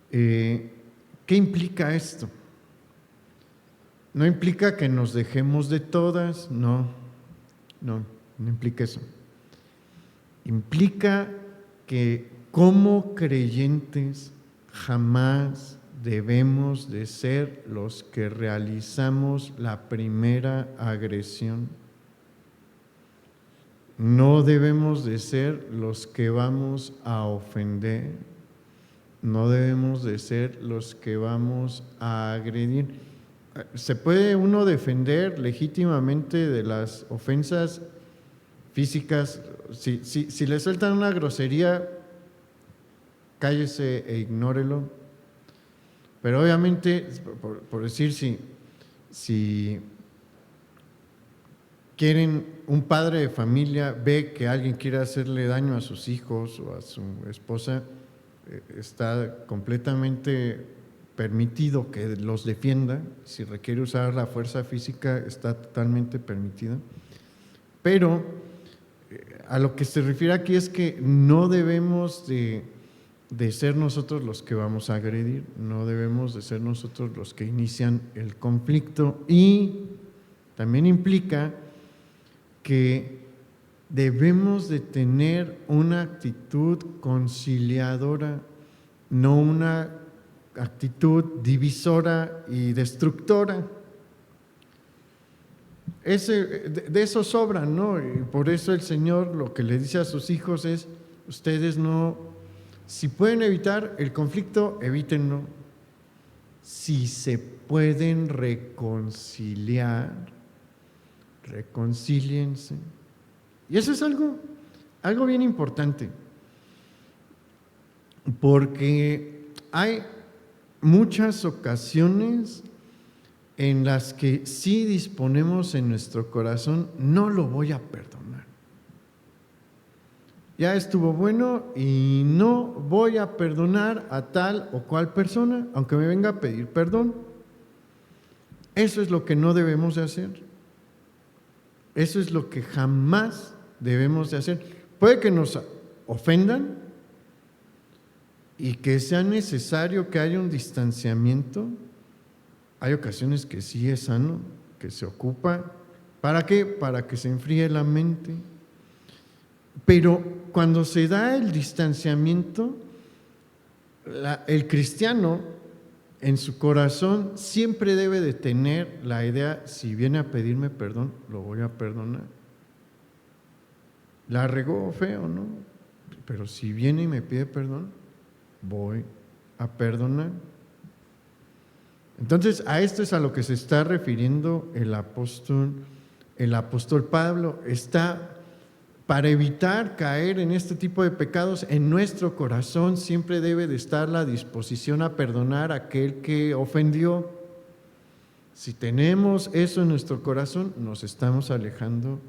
¿Qué implica esto? No implica que nos dejemos de todas, no implica eso. Implica que como creyentes jamás debemos de ser los que realizamos la primera agresión. No debemos de ser los que vamos a ofender, no debemos de ser los que vamos a agredir. ¿Se puede uno defender legítimamente de las ofensas físicas? Si le sueltan una grosería, cállese e ignórelo. Pero obviamente, por decir, si un padre de familia ve que alguien quiere hacerle daño a sus hijos o a su esposa, está completamente permitido que los defienda. Si requiere usar la fuerza física, está totalmente permitida. Pero a lo que se refiere aquí es que no debemos de ser nosotros los que vamos a agredir, no debemos de ser nosotros los que inician el conflicto, y también implica que debemos de tener una actitud conciliadora, no una actitud divisora y destructora. De eso sobran, ¿no? Y por eso el Señor lo que le dice a sus hijos es: ustedes no, si pueden evitar el conflicto, evítenlo. Si se pueden reconciliar, reconcíliense. Y eso es algo bien importante, porque hay muchas ocasiones en las que sí disponemos en nuestro corazón: no lo voy a perdonar. Ya estuvo bueno y no voy a perdonar a tal o cual persona, aunque me venga a pedir perdón. Eso es lo que no debemos de hacer. Eso es lo que jamás debemos de hacer. Puede que nos ofendan y que sea necesario que haya un distanciamiento. Hay ocasiones que sí es sano, que se ocupa. ¿Para qué? Para que se enfríe la mente. Pero cuando se da el distanciamiento, el cristiano en su corazón siempre debe de tener la idea, si viene a pedirme perdón, lo voy a perdonar. La regó feo, ¿no? Pero si viene y me pide perdón, voy a perdonar. Entonces, a esto es a lo que se está refiriendo el apóstol Pablo. Está para evitar caer en este tipo de pecados, en nuestro corazón siempre debe de estar la disposición a perdonar a aquel que ofendió. Si tenemos eso en nuestro corazón, nos estamos alejando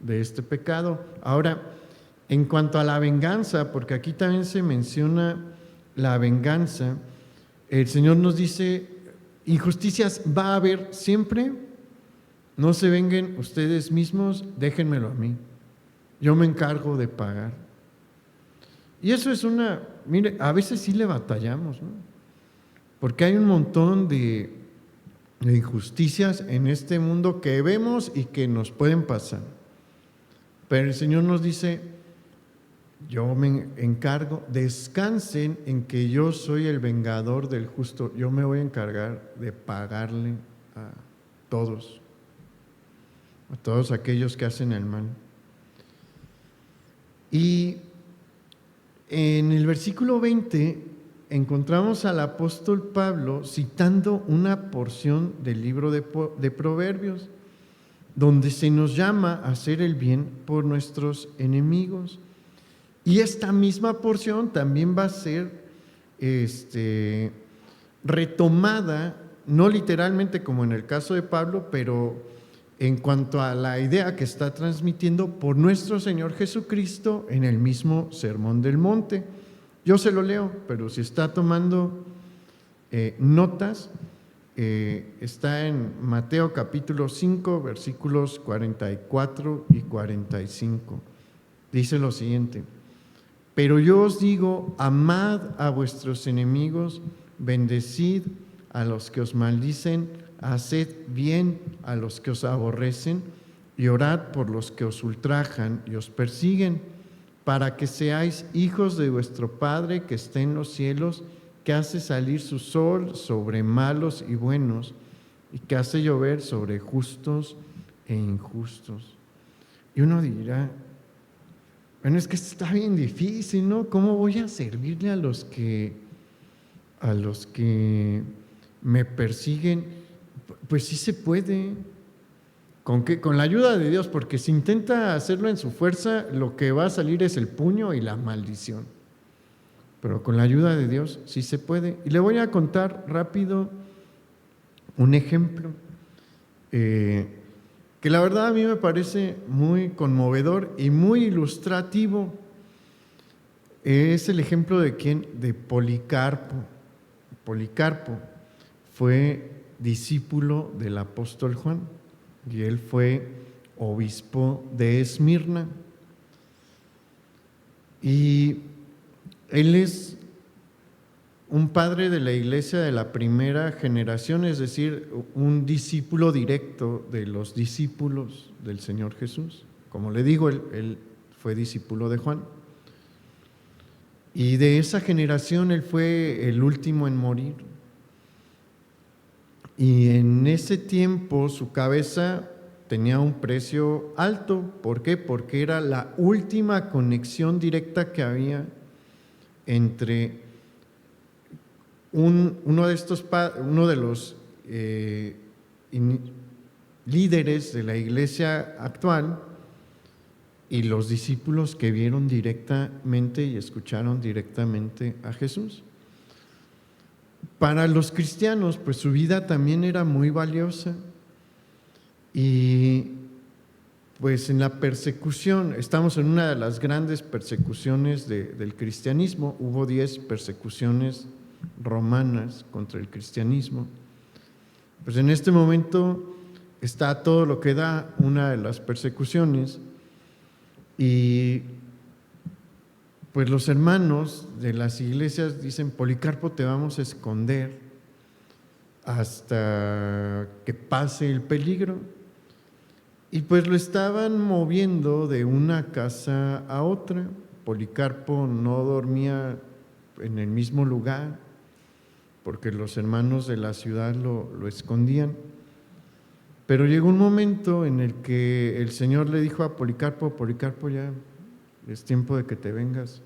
de este pecado. Ahora, en cuanto a la venganza, porque aquí también se menciona la venganza, el Señor nos dice, injusticias va a haber siempre, no se vengan ustedes mismos, déjenmelo a mí. Yo me encargo de pagar. Y eso es mire, a veces sí le batallamos, ¿no? Porque hay un montón de injusticias en este mundo que vemos y que nos pueden pasar. Pero el Señor nos dice, yo me encargo, descansen en que yo soy el vengador del justo, yo me voy a encargar de pagarle a todos aquellos que hacen el mal. Y en el versículo 20 encontramos al apóstol Pablo citando una porción del libro de Proverbios, donde se nos llama a hacer el bien por nuestros enemigos. Y esta misma porción también va a ser retomada, no literalmente como en el caso de Pablo, pero en cuanto a la idea que está transmitiendo por nuestro Señor Jesucristo en el mismo Sermón del Monte. Yo se lo leo, pero si está tomando notas, está en Mateo capítulo 5, versículos 44 y 45. Dice lo siguiente: pero yo os digo, amad a vuestros enemigos, bendecid a los que os maldicen, haced bien a los que os aborrecen y orad por los que os ultrajan y os persiguen, para que seáis hijos de vuestro Padre que está en los cielos, que hace salir su sol sobre malos y buenos y que hace llover sobre justos e injustos. Y uno dirá, bueno, es que está bien difícil, ¿no? ¿Cómo voy a servirle a los que me persiguen? Pues sí se puede. ¿Con qué? Con la ayuda de Dios, porque si intenta hacerlo en su fuerza, lo que va a salir es el puño y la maldición. Pero con la ayuda de Dios sí se puede. Y le voy a contar rápido un ejemplo que la verdad a mí me parece muy conmovedor y muy ilustrativo. Es el ejemplo de ¿quién? De Policarpo. Policarpo fue discípulo del apóstol Juan y él fue obispo de Esmirna. Y él es un padre de la iglesia de la primera generación, es decir, un discípulo directo de los discípulos del Señor Jesús. Como le digo, él fue discípulo de Juan. Y de esa generación él fue el último en morir. Y en ese tiempo su cabeza tenía un precio alto. ¿Por qué? Porque era la última conexión directa que había entre uno de los líderes de la iglesia actual y los discípulos que vieron directamente y escucharon directamente a Jesús. Para los cristianos, pues su vida también era muy valiosa y pues en la persecución, estamos en una de las grandes persecuciones del cristianismo. Hubo 10 persecuciones romanas contra el cristianismo. Pues en este momento está todo lo que da una de las persecuciones y pues los hermanos de las iglesias dicen: Policarpo, te vamos a esconder hasta que pase el peligro. Y pues lo estaban moviendo de una casa a otra. Policarpo no dormía en el mismo lugar porque los hermanos de la ciudad lo escondían. Pero llegó un momento en el que el Señor le dijo a Policarpo: Policarpo, ya es tiempo de que te vengas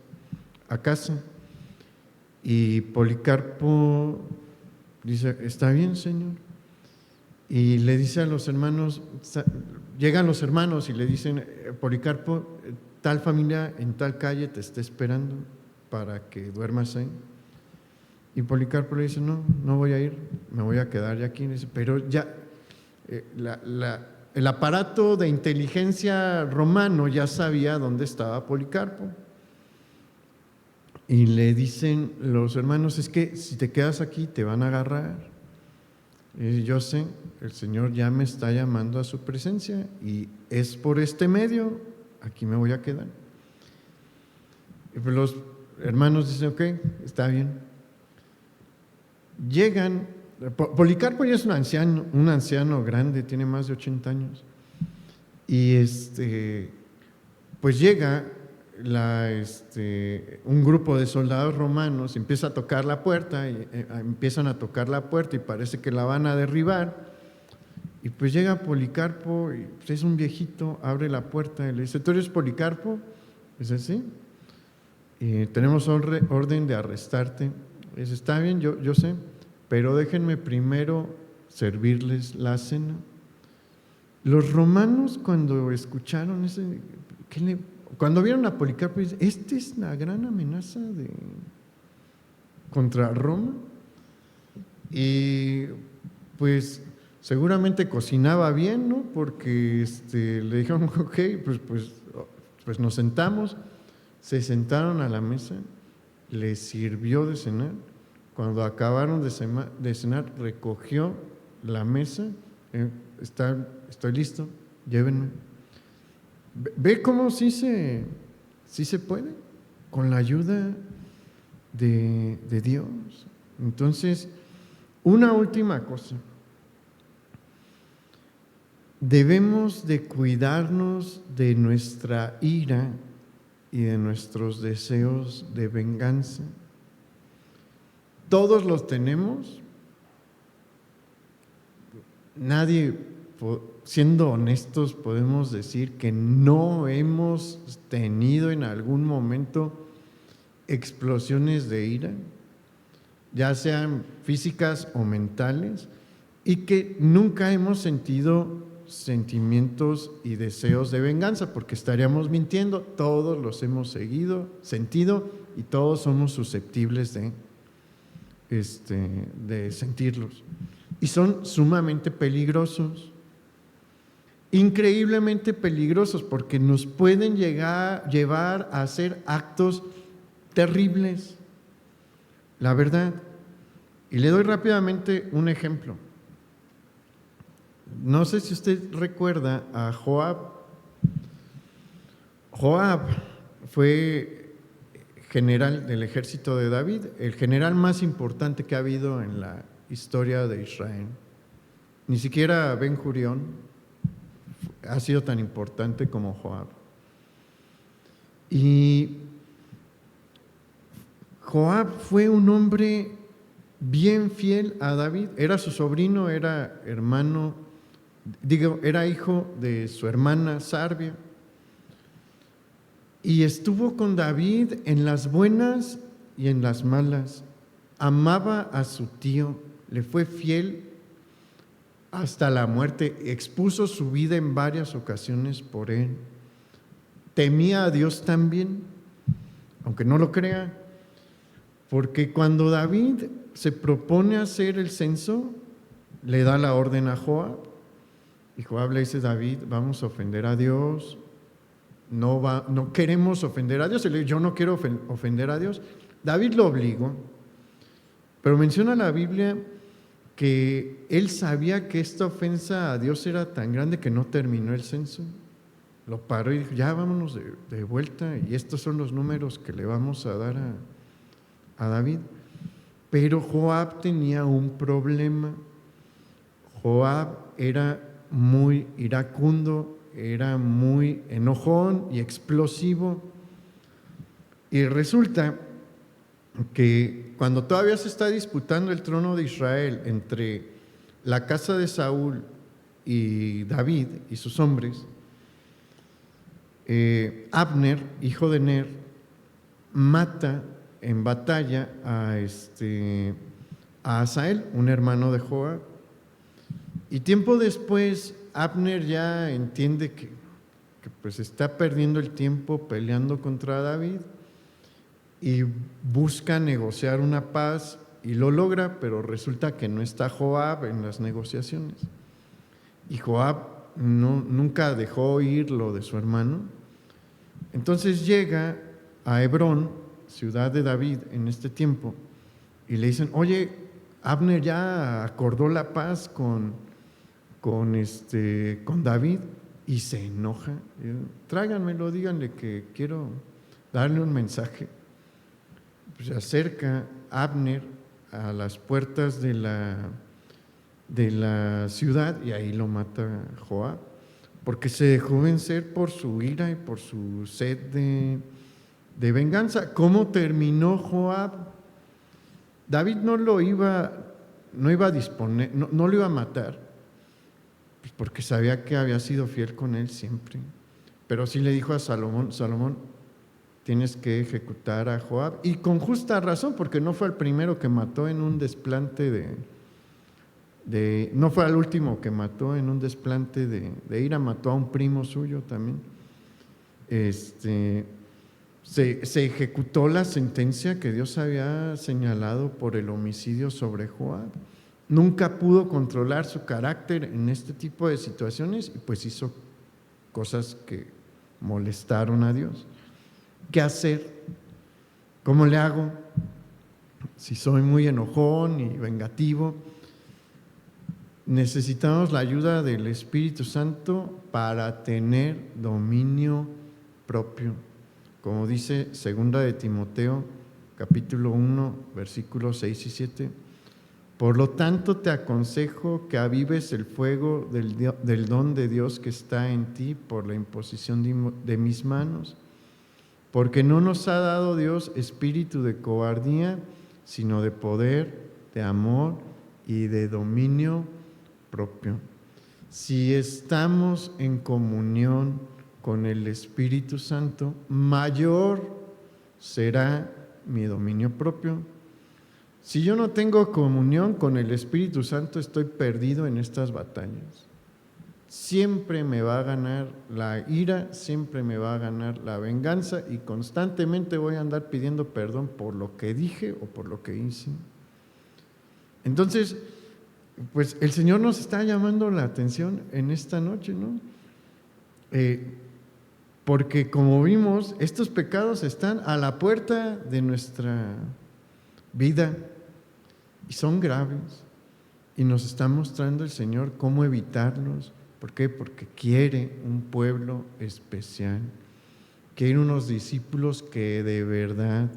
a casa. Y Policarpo dice: está bien, Señor. Y le dice a los hermanos, llegan los hermanos y le dicen: Policarpo, tal familia en tal calle te está esperando para que duermas ahí. Y Policarpo le dice: no voy a ir, me voy a quedar ya aquí. Dice: pero ya el aparato de inteligencia romano ya sabía dónde estaba Policarpo. Y le dicen los hermanos: es que si te quedas aquí te van a agarrar. Y yo sé, el Señor ya me está llamando a su presencia y es por este medio, aquí me voy a quedar. Y pues los hermanos dicen: ok, está bien. Llegan, Policarpo ya es un anciano grande, tiene más de 80 años. Y pues llega un grupo de soldados romanos, empieza a tocar la puerta, empiezan a tocar la puerta y parece que la van a derribar. Y pues llega Policarpo, y pues es un viejito, abre la puerta y le dice: ¿tú eres Policarpo? Dice: sí. Y tenemos orden de arrestarte. Dice: está bien, yo sé, pero déjenme primero servirles la cena. Los romanos, cuando escucharon cuando vieron a Policarpo, dicen: esta es la gran amenaza contra Roma. Y pues seguramente cocinaba bien, ¿no? Porque le dijeron: ok, pues nos sentamos. Se sentaron a la mesa, les sirvió de cenar. Cuando acabaron de cenar, recogió la mesa: estoy listo, llévenme. ¿Ve cómo sí se puede? Con la ayuda de Dios. Entonces, una última cosa. Debemos de cuidarnos de nuestra ira y de nuestros deseos de venganza. Todos los tenemos. Nadie, siendo honestos, podemos decir que no hemos tenido en algún momento explosiones de ira, ya sean físicas o mentales, y que nunca hemos sentido sentimientos y deseos de venganza, porque estaríamos mintiendo. Todos los hemos sentido y todos somos susceptibles de sentirlos. Y son sumamente peligrosos, increíblemente peligrosos, porque nos pueden llevar a hacer actos terribles, la verdad. Y le doy rápidamente un ejemplo. No sé si usted recuerda a Joab. Joab fue general del ejército de David, el general más importante que ha habido en la historia de Israel. Ni siquiera Ben-Gurión ha sido tan importante como Joab. Y Joab fue un hombre bien fiel a David. Era su sobrino, era hijo de su hermana Sarbia. Y estuvo con David en las buenas y en las malas. Amaba a su tío, le fue fiel hasta la muerte, expuso su vida en varias ocasiones por él. Temía a Dios también, aunque no lo crea, porque cuando David se propone hacer el censo, le da la orden a Joab, y Joab le dice: David, vamos a ofender a Dios, no queremos ofender a Dios. Él le dice: yo no quiero ofender a Dios. David lo obligó, pero menciona la Biblia que él sabía que esta ofensa a Dios era tan grande que no terminó el censo. Lo paró y dijo: ya vámonos de vuelta, y estos son los números que le vamos a dar a David. Pero Joab tenía un problema. Joab era muy iracundo, era muy enojón y explosivo. Y resulta que cuando todavía se está disputando el trono de Israel entre la casa de Saúl y David y sus hombres, Abner, hijo de Ner, mata en batalla a Asael, un hermano de Joab. Y tiempo después, Abner ya entiende que pues está perdiendo el tiempo peleando contra David y busca negociar una paz y lo logra, pero resulta que no está Joab en las negociaciones. Y Joab nunca dejó oír lo de su hermano. Entonces llega a Hebrón, ciudad de David en este tiempo, y le dicen: oye, Abner ya acordó la paz con David, y se enoja. Tráiganmelo, díganle que quiero darle un mensaje. Pues se acerca Abner a las puertas de la ciudad y ahí lo mata Joab, porque se dejó vencer por su ira y por su sed de venganza. ¿Cómo terminó Joab? David no iba a disponer, no lo iba a matar, pues porque sabía que había sido fiel con él siempre. Pero sí le dijo a Salomón: tienes que ejecutar a Joab, y con justa razón, porque no fue el primero que mató en un desplante no fue el último que mató en un desplante de ira, mató a un primo suyo también. Se ejecutó la sentencia que Dios había señalado por el homicidio sobre Joab. Nunca pudo controlar su carácter en este tipo de situaciones y pues hizo cosas que molestaron a Dios. ¿Qué hacer? ¿Cómo le hago? Si soy muy enojón y vengativo. Necesitamos la ayuda del Espíritu Santo para tener dominio propio. Como dice 2 de Timoteo, capítulo 1, versículos 6 y 7. Por lo tanto, te aconsejo que avives el fuego del don de Dios que está en ti por la imposición de mis manos. Porque no nos ha dado Dios espíritu de cobardía, sino de poder, de amor y de dominio propio. Si estamos en comunión con el Espíritu Santo, mayor será mi dominio propio. Si yo no tengo comunión con el Espíritu Santo, estoy perdido en estas batallas. Siempre me va a ganar la ira, siempre me va a ganar la venganza y constantemente voy a andar pidiendo perdón por lo que dije o por lo que hice. Entonces, pues el Señor nos está llamando la atención en esta noche, ¿no? Porque como vimos, estos pecados están a la puerta de nuestra vida y son graves, y nos está mostrando el Señor cómo evitarlos. ¿Por qué? Porque quiere un pueblo especial, quiere unos discípulos que de verdad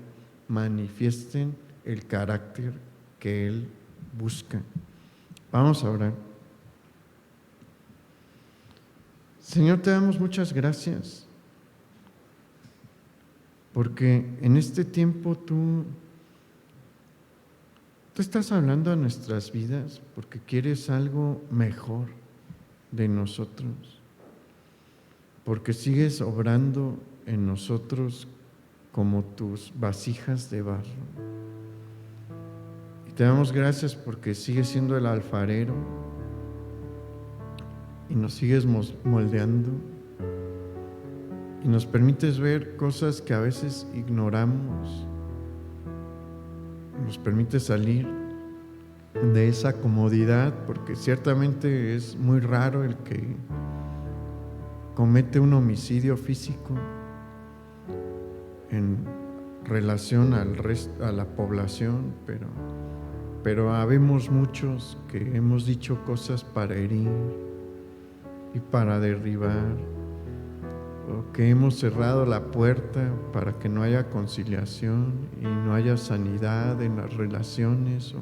manifiesten el carácter que Él busca. Vamos a orar. Señor, te damos muchas gracias, porque en este tiempo tú estás hablando a nuestras vidas, porque quieres algo mejor de nosotros, porque sigues obrando en nosotros como tus vasijas de barro. Y te damos gracias porque sigues siendo el alfarero y nos sigues moldeando y nos permites ver cosas que a veces ignoramos. Nos permite salir de esa comodidad, porque ciertamente es muy raro el que comete un homicidio físico en relación a la población, pero habemos muchos que hemos dicho cosas para herir y para derribar, o que hemos cerrado la puerta para que no haya conciliación y no haya sanidad en las relaciones, o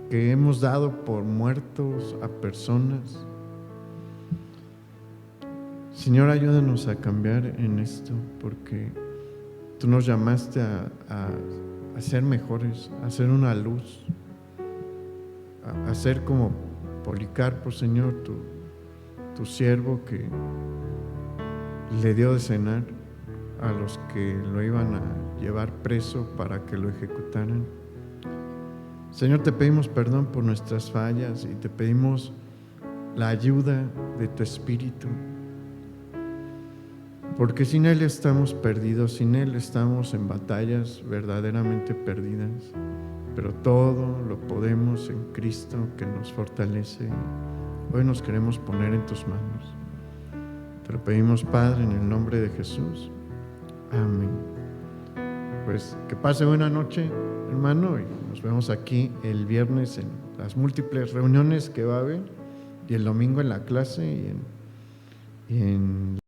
que hemos dado por muertos a personas. Señor, ayúdanos a cambiar en esto, porque tú nos llamaste a ser mejores, a ser una luz, a ser como Policarpo, Señor, tu siervo que le dio de cenar a los que lo iban a llevar preso para que lo ejecutaran. Señor, te pedimos perdón por nuestras fallas y te pedimos la ayuda de tu Espíritu, porque sin Él estamos perdidos, sin Él estamos en batallas verdaderamente perdidas, pero todo lo podemos en Cristo que nos fortalece. Hoy nos queremos poner en tus manos. Te lo pedimos, Padre, en el nombre de Jesús. Amén. Pues que pase buena noche, hermano, y nos vemos aquí el viernes en las múltiples reuniones que va a haber, y el domingo en la clase y en